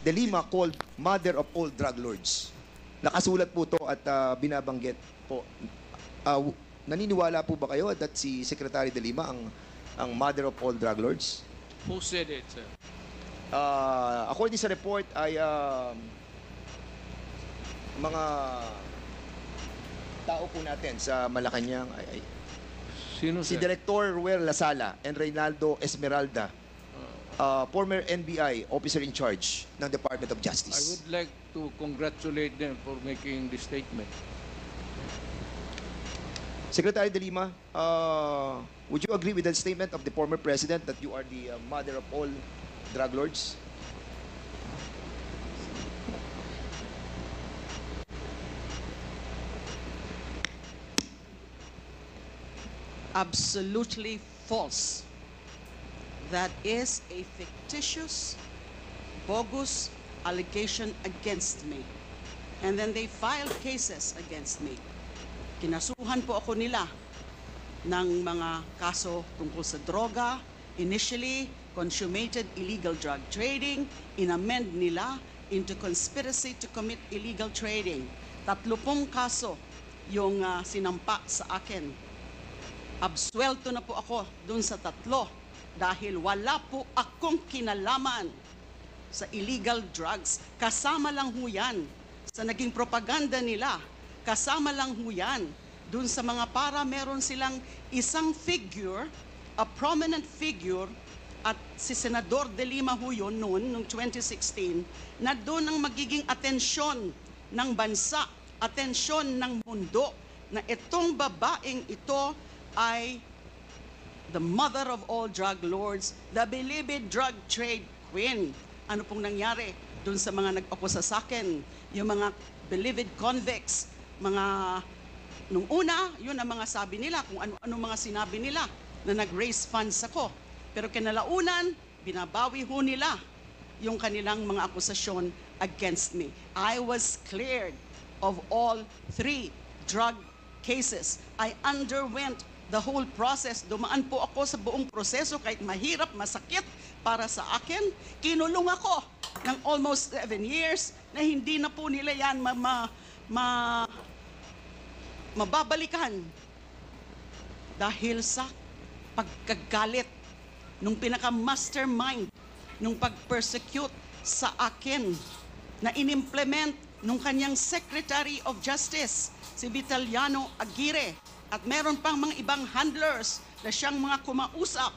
De Lima called mother of all drug lords. Nakasulat po to at binabanggit po. Naniniwala po ba kayo that si Secretary De Lima ang mother of all drug lords? Who said it, sir? According sa report ay mga tao po natin sa Malacanang ay Sino, si sir? Director Ruel Lasala and Reynaldo Esmeralda, former NBI officer in charge ng Department of I Justice. would like to congratulate them for making this statement. Secretary De Lima, would you agree with the statement of the former president that you are the mother of all drug lords? Absolutely false. That is a fictitious, bogus allegation against me. And then they filed cases against me. Kinasuhan po ako nila ng mga kaso tungkol sa droga. Initially, consummated illegal drug trading. Inamend nila into conspiracy to commit illegal trading. 30 kaso yung sinampa sa akin. Absuelto na po ako dun sa 3 dahil wala po akong kinalaman sa illegal drugs. Kasama lang ho yan sa naging propaganda nila. Kasama lang ho yan dun sa mga meron silang isang figure, a prominent figure, at si Senador De Lima ho yun noong 2016, na doon ang magiging atensyon ng bansa, atensyon ng mundo, na itong babaeng ito ay the mother of all drug lords, the beloved drug trade queen. Ano pong nangyari dun sa mga nag-akusa sa akin? Yung mga beloved convicts, nung una, yun ang mga sabi nila, kung ano mga sinabi nila, na nag-raise funds ako. Pero kinalaunan, binabawi ho nila yung kanilang mga akusasyon against me. I was cleared of all 3 drug cases. I underwent the whole process. Dumaan po ako sa buong proseso kahit mahirap, masakit para sa akin. Kinulong ako ng almost 7 years na hindi na po nila yan mababalikan dahil sa pagkagalit nung pinaka-mastermind nung pag-persecute sa akin na inimplement nung kanyang Secretary of Justice, si Vitaliano Aguirre. At meron pang mga ibang handlers na siyang mga kumausap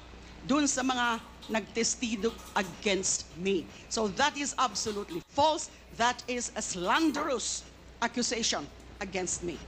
dun sa mga nagtestigo against me. So that is absolutely false. That is a slanderous accusation against me.